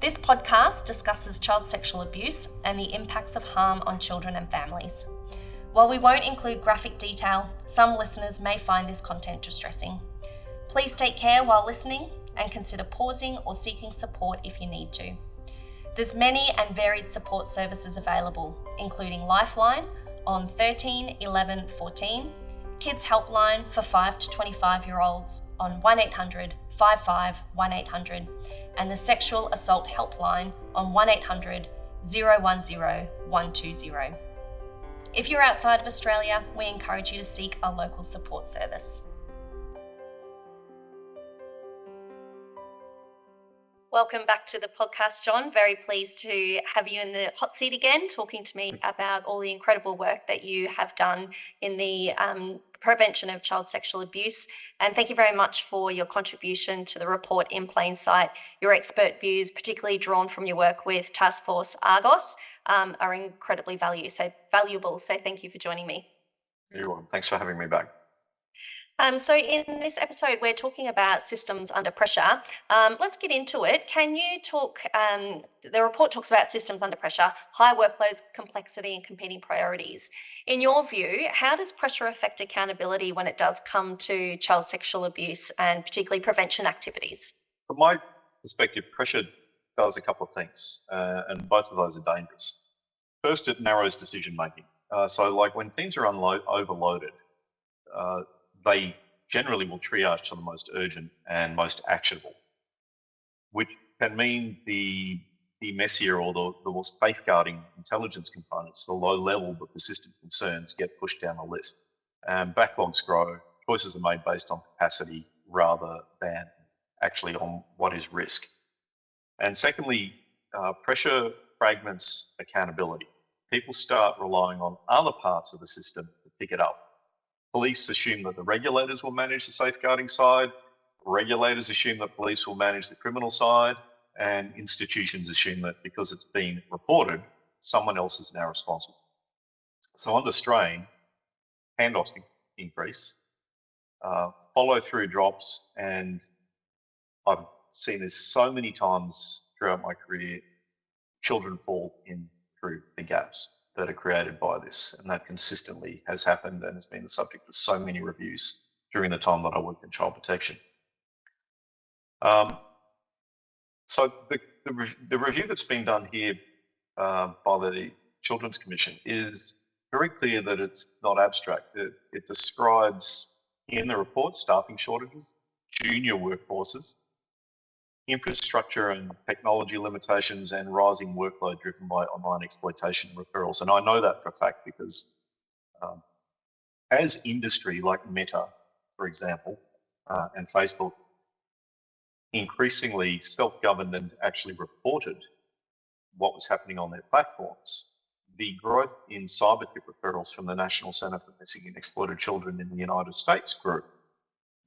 This podcast discusses child sexual abuse and the impacts of harm on children and families. While we won't include graphic detail, some listeners may find this content distressing. Please take care while listening and consider pausing or seeking support if you need to. There's many and varied support services available, including Lifeline on 13 11 14, Kids Helpline for 5 to 25-year-olds on 1800 55 1800, and the Sexual Assault Helpline on 1800 010 120. If you're outside of Australia, we encourage you to seek a local support service. Welcome back to the podcast, Jon. Very pleased to have you in the hot seat again, talking to me about all the incredible work that you have done in the prevention of child sexual abuse. And thank you very much for your contribution to the report In Plain Sight. Your expert views, particularly drawn from your work with Task Force Argos, are incredibly valuable. So thank you for joining me. You're welcome. Thanks for having me back. So in this episode, we're talking about systems under pressure. Let's get into it. Can you talk, the report talks about systems under pressure, high workloads, complexity and competing priorities. In your view, how does pressure affect accountability when it does come to child sexual abuse and particularly prevention activities? From my perspective, pressure does a couple of things, and both of those are dangerous. First, it narrows decision making. So like when teams are overloaded, they generally will triage to the most urgent and most actionable, which can mean the messier or the more safeguarding intelligence components, the low level but persistent concerns get pushed down the list. Backlogs grow, choices are made based on capacity rather than actually on what is risk. And secondly, pressure fragments accountability. People start relying on other parts of the system to pick it up. Police assume that the regulators will manage the safeguarding side, regulators assume that police will manage the criminal side, and institutions assume that because it's been reported, someone else is now responsible. So under strain, handoffs increase, follow-through drops, and I've seen this so many times throughout my career, children fall in through the gaps that are created by this, and that consistently has happened and has been the subject of so many reviews during the time that I worked in child protection. So the review that's been done here by the Children's Commission is very clear that it's not abstract. It describes in the report staffing shortages, junior workforces, infrastructure and technology limitations, and rising workload driven by online exploitation and referrals. And I know that for a fact because as industry like Meta, for example, and Facebook, increasingly self-governed and actually reported what was happening on their platforms, the growth in cyber tip referrals from the National Centre for Missing and Exploited Children in the United States grew.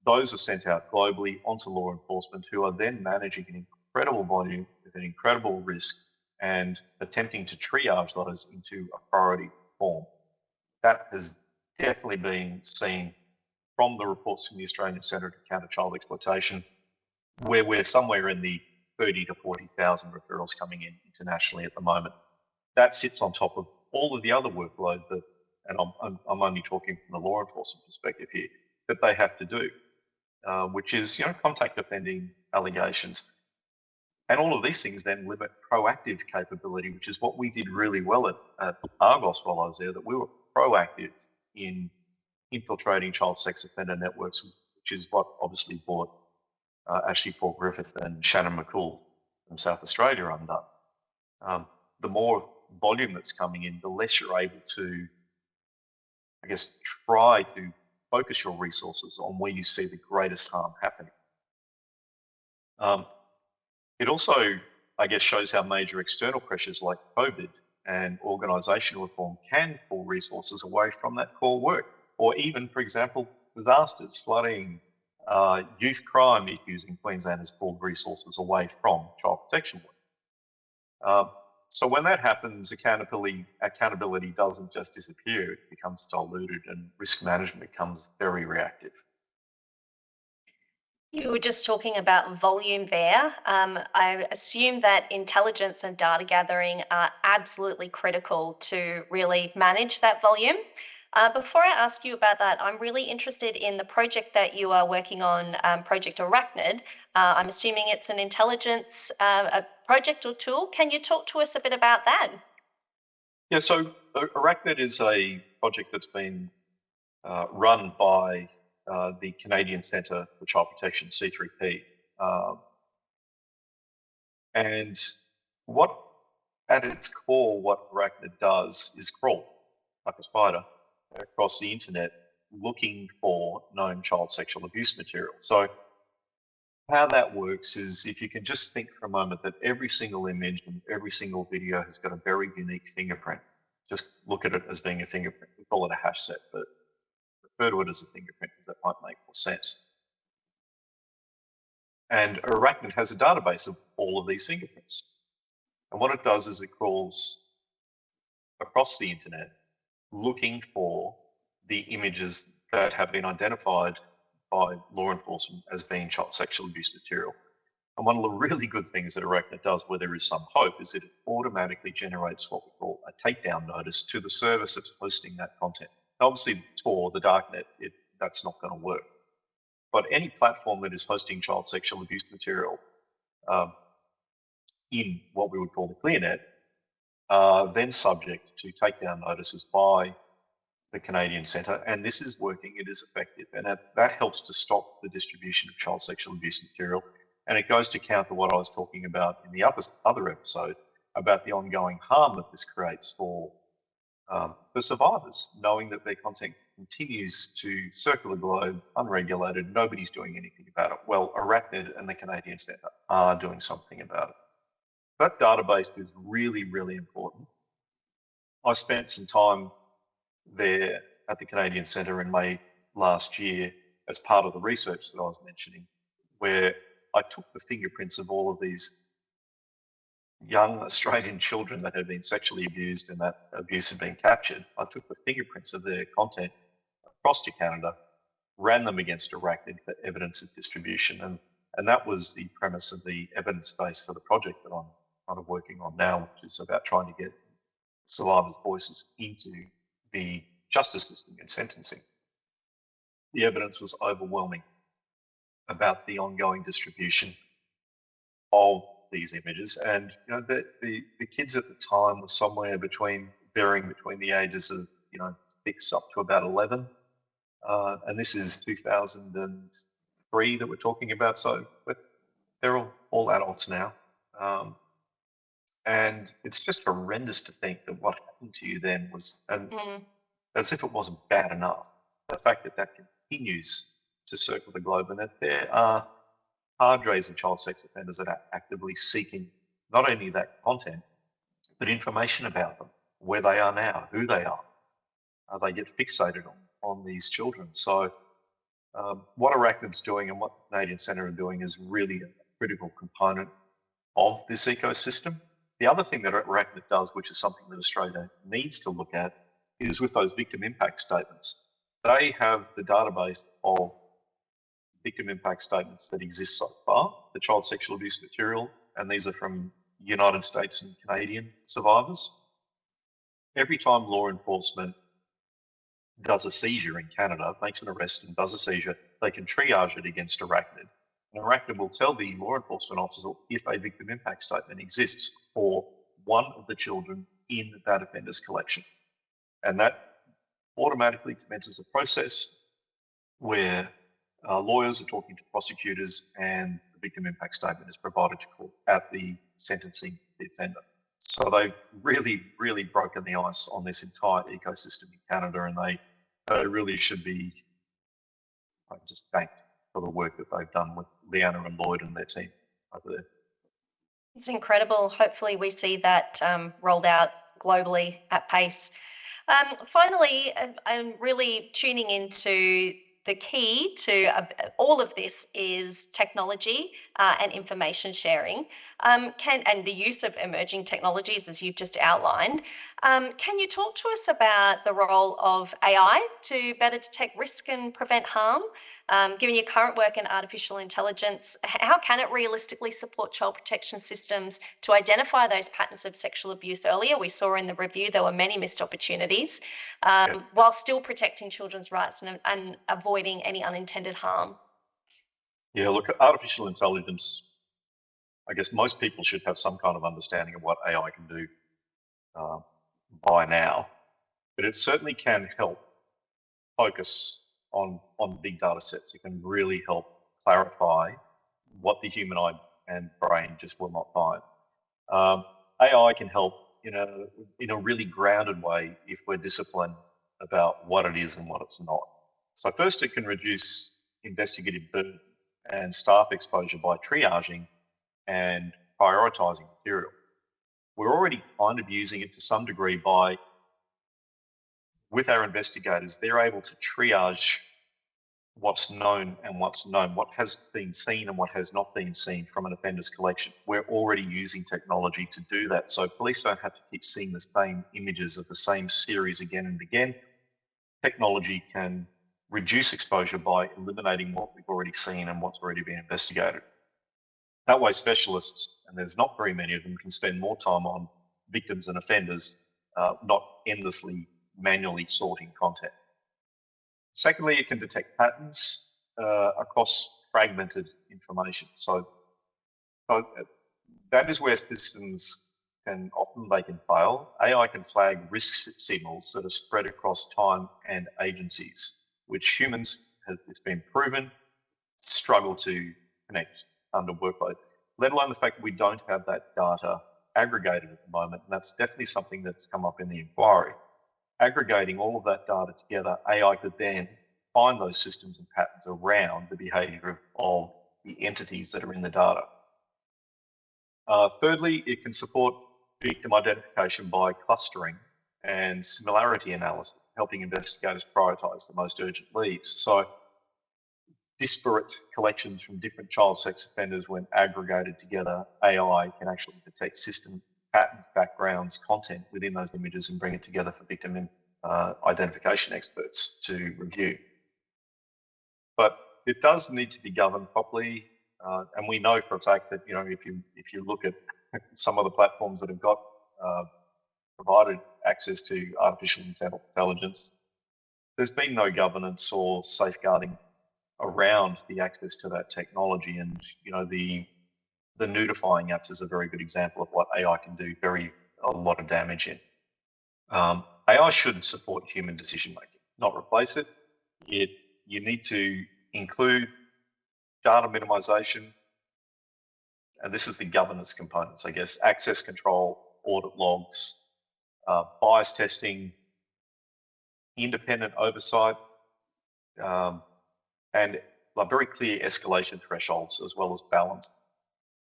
Those are sent out globally onto law enforcement, who are then managing an incredible volume with an incredible risk and attempting to triage those into a priority form. That has definitely been seen from the reports from the Australian Centre to Counter Child Exploitation, where we're somewhere in the 30 to 40,000 referrals coming in internationally at the moment. That sits on top of all of the other workload that, and I'm only talking from the law enforcement perspective here, that they have to do. Which is, contact defending allegations. And all of these things then limit proactive capability, which is what we did really well at Argos while I was there, that we were proactive in infiltrating child sex offender networks, which is what obviously brought Ashley Paul Griffith and Shannon McCool from South Australia undone. The more volume that's coming in, the less you're able to, try to focus your resources on where you see the greatest harm happening. It also, shows how major external pressures like COVID and organisational reform can pull resources away from that core work, or even, for example, disasters, flooding, youth crime issues in Queensland has pulled resources away from child protection work. So when that happens, accountability doesn't just disappear, it becomes diluted and risk management becomes very reactive. You were just talking about volume there. I assume that intelligence and data gathering are absolutely critical to really manage that volume. Before I ask you about that, I'm really interested in the project that you are working on, Project Arachnid. I'm assuming it's an intelligence a project or tool. Can you talk to us a bit about that? Yeah, so Arachnid is a project that's been run by the Canadian Centre for Child Protection, C3P. And what, at its core, what Arachnid does is crawl like a spider across the internet looking for known child sexual abuse material. So how that works is, if you can just think for a moment that every single image and every single video has got a very unique fingerprint. Just look at it as being a fingerprint. We call it a hash set, but refer to it as a fingerprint because that might make more sense. And Arachnid has a database of all of these fingerprints. And what it does is it crawls across the internet looking for the images that have been identified by law enforcement as being child sexual abuse material. And one of the really good things that Arachnid does, where there is some hope, is that it automatically generates what we call a takedown notice to the service that's hosting that content. Obviously, Tor, the darknet, that's not going to work. But any platform that is hosting child sexual abuse material in what we would call the ClearNet are then subject to takedown notices by the Canadian Centre, and this is working, it is effective, and that helps to stop the distribution of child sexual abuse material. And it goes to counter what I was talking about in the other episode about the ongoing harm that this creates for survivors, knowing that their content continues to circle the globe unregulated, nobody's doing anything about it. Well, Arachnid and the Canadian Centre are doing something about it. That database is really, really important. I spent some time there at the Canadian Centre in May last year as part of the research that I was mentioning, where I took the fingerprints of all of these young Australian children that had been sexually abused and that abuse had been captured. I took the fingerprints of their content across to Canada, ran them against Arachnid for evidence of distribution, and that was the premise of the evidence base for the project that I'm kind of working on now, which is about trying to get survivors' voices into the justice system in sentencing. The evidence was overwhelming about the ongoing distribution of these images, and the kids at the time were somewhere varying between the ages of 6 up to about 11, and this is 2003 that we're talking about. So they're all adults now. And it's just horrendous to think that what happened to you then was, and as if it wasn't bad enough, the fact that that continues to circle the globe, and that there are cadres of child sex offenders that are actively seeking not only that content, but information about them, where they are now, who they are. They get fixated on these children. So what Arachnid's doing and what the Canadian Centre are doing is really a critical component of this ecosystem. The other thing that Arachnid does, which is something that Australia needs to look at, is with those victim impact statements. They have the database of victim impact statements that exist so far, the child sexual abuse material, and these are from United States and Canadian survivors. Every time law enforcement does a seizure in Canada, makes an arrest and does a seizure, they can triage it against Arachnid. And Arachnid will tell the law enforcement officer if a victim impact statement exists for one of the children in that offender's collection. And that automatically commences a process where lawyers are talking to prosecutors and the victim impact statement is provided to court at the sentencing of the offender. So they've really, really broken the ice on this entire ecosystem in Canada, and they really should be just thanked for the work that they've done with Leanna and Lloyd and their team over there. It's incredible. Hopefully, we see that rolled out globally at pace. Finally, I'm really tuning into the key to all of this is technology and information sharing, and the use of emerging technologies, as you've just outlined. Can you talk to us about the role of AI to better detect risk and prevent harm? Given your current work in artificial intelligence, how can it realistically support child protection systems to identify those patterns of sexual abuse earlier? We saw in the review there were many missed opportunities, while still protecting children's rights and avoiding any unintended harm. Yeah, look, artificial intelligence, I guess most people should have some kind of understanding of what AI can do by now, but it certainly can help focus on big data sets. It can really help clarify what the human eye and brain just will not find. AI can help in a really grounded way if we're disciplined about what it is and what it's not. So first, it can reduce investigative burden and staff exposure by triaging and prioritising material. We're already kind of using it to some degree with our investigators, they're able to triage what's known and what's known, what has been seen and what has not been seen from an offender's collection. We're already using technology to do that. So police don't have to keep seeing the same images of the same series again and again. Technology can reduce exposure by eliminating what we've already seen and what's already been investigated. That way, specialists, and there's not very many of them, can spend more time on victims and offenders, not endlessly manually sorting content. Secondly, it can detect patterns across fragmented information. So that is where systems can fail. AI can flag risk signals that are spread across time and agencies, which humans, it's been proven, struggle to connect under workload, let alone the fact that we don't have that data aggregated at the moment. And that's definitely something that's come up in the inquiry. Aggregating all of that data together, AI could then find those systems and patterns around the behaviour of the entities that are in the data. Thirdly, it can support victim identification by clustering and similarity analysis, helping investigators prioritise the most urgent leads. So disparate collections from different child sex offenders, when aggregated together, AI can actually detect system patterns, backgrounds, content within those images and bring it together for victim identification experts to review. But it does need to be governed properly, and we know for a fact that if you look at some of the platforms that have got provided access to artificial intelligence, there's been no governance or safeguarding around the access to that technology, and the nudifying apps is a very good example of what AI can do a lot of damage in. AI should support human decision making, not replace it. You need to include data minimization, and this is the governance components, I guess, access control, audit logs, bias testing, independent oversight, and very clear escalation thresholds, as well as balance.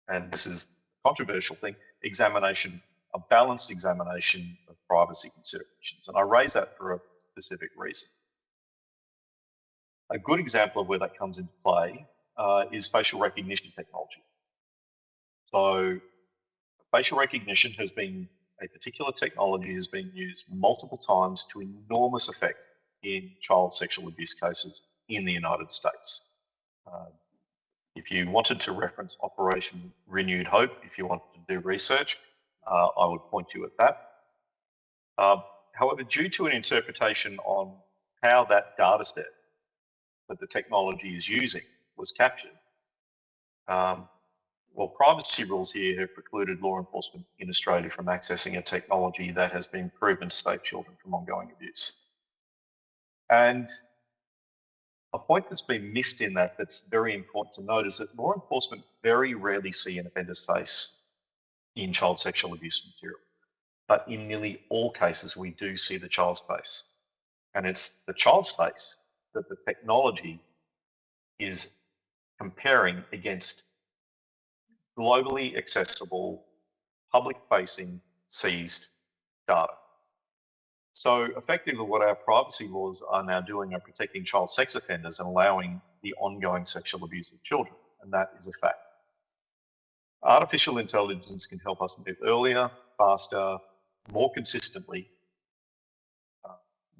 And this is a controversial thing, a balanced examination of privacy considerations. And I raise that for a specific reason. A good example of where that comes into play is facial recognition technology. So facial recognition a particular technology has been used multiple times to enormous effect in child sexual abuse cases in the United States. If you wanted to reference Operation Renewed Hope, if you wanted to do research, I would point you at that. However, due to an interpretation on how that data set that the technology is using was captured, privacy rules here have precluded law enforcement in Australia from accessing a technology that has been proven to save children from ongoing abuse. And a point that's been missed in that's very important to note is that law enforcement very rarely see an offender's face in child sexual abuse material. But in nearly all cases, we do see the child's face. And it's the child's face that the technology is comparing against globally accessible, public-facing, seized data. So effectively what our privacy laws are now doing are protecting child sex offenders and allowing the ongoing sexual abuse of children, and that is a fact. Artificial intelligence can help us move earlier, faster, more consistently,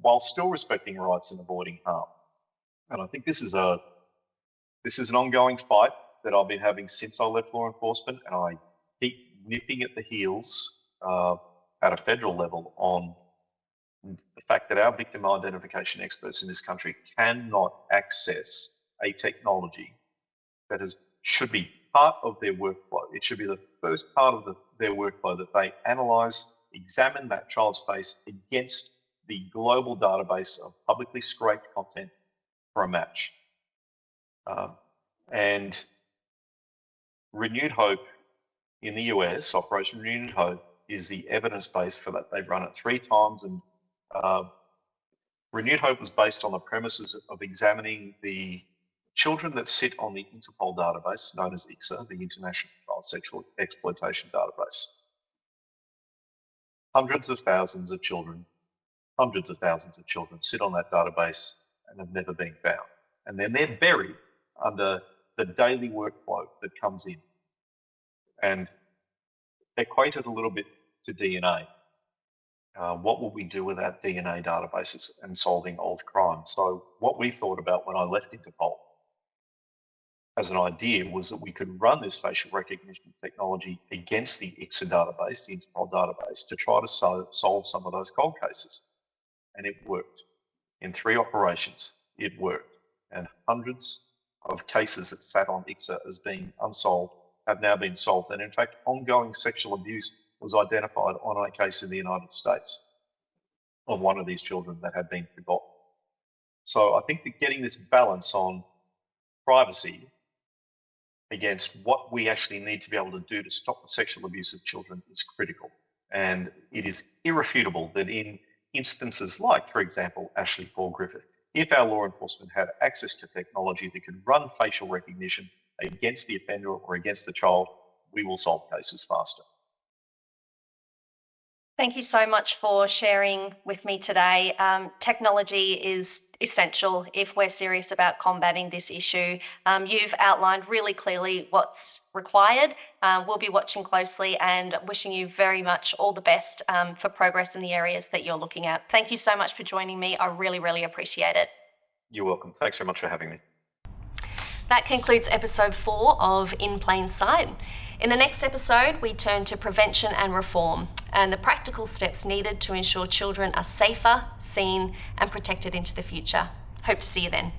while still respecting rights and avoiding harm. And I think this is a This is an ongoing fight that I've been having since I left law enforcement, and I keep nipping at the heels at a federal level on the fact that our victim identification experts in this country cannot access a technology that should be part of their workflow. It should be the first part of their workflow that they analyse, examine that child's face against the global database of publicly scraped content for a match. And Renewed Hope in the US, Operation Renewed Hope, is the evidence base for that. They've run it 3 times, and Renewed Hope was based on the premises of examining the children that sit on the Interpol database, known as ICSA, the International Child Sexual Exploitation Database. Hundreds of thousands of children sit on that database and have never been found. And then they're buried under the daily workflow that comes in. And equated a little bit to DNA. What will we do with our DNA databases and solving old crime? So what we thought about when I left Interpol as an idea was that we could run this facial recognition technology against the ICSA database, the Interpol database, to try to solve some of those cold cases. And it worked. In 3 operations, it worked. And hundreds of cases that sat on ICSA as being unsolved have now been solved. And in fact, ongoing sexual abuse was identified on a case in the United States of one of these children that had been forgotten. So I think that getting this balance on privacy against what we actually need to be able to do to stop the sexual abuse of children is critical. And it is irrefutable that in instances like, for example, Ashley Paul Griffith, if our law enforcement had access to technology that could run facial recognition against the offender or against the child, we will solve cases faster. Thank you so much for sharing with me today. Technology is essential if we're serious about combating this issue. You've outlined really clearly what's required. We'll be watching closely and wishing you very much all the best for progress in the areas that you're looking at. Thank you so much for joining me. I really, really appreciate it. You're welcome. Thanks so much for having me. That concludes episode 4 of In Plain Sight. In the next episode, we turn to prevention and reform and the practical steps needed to ensure children are safer, seen, and protected into the future. Hope to see you then.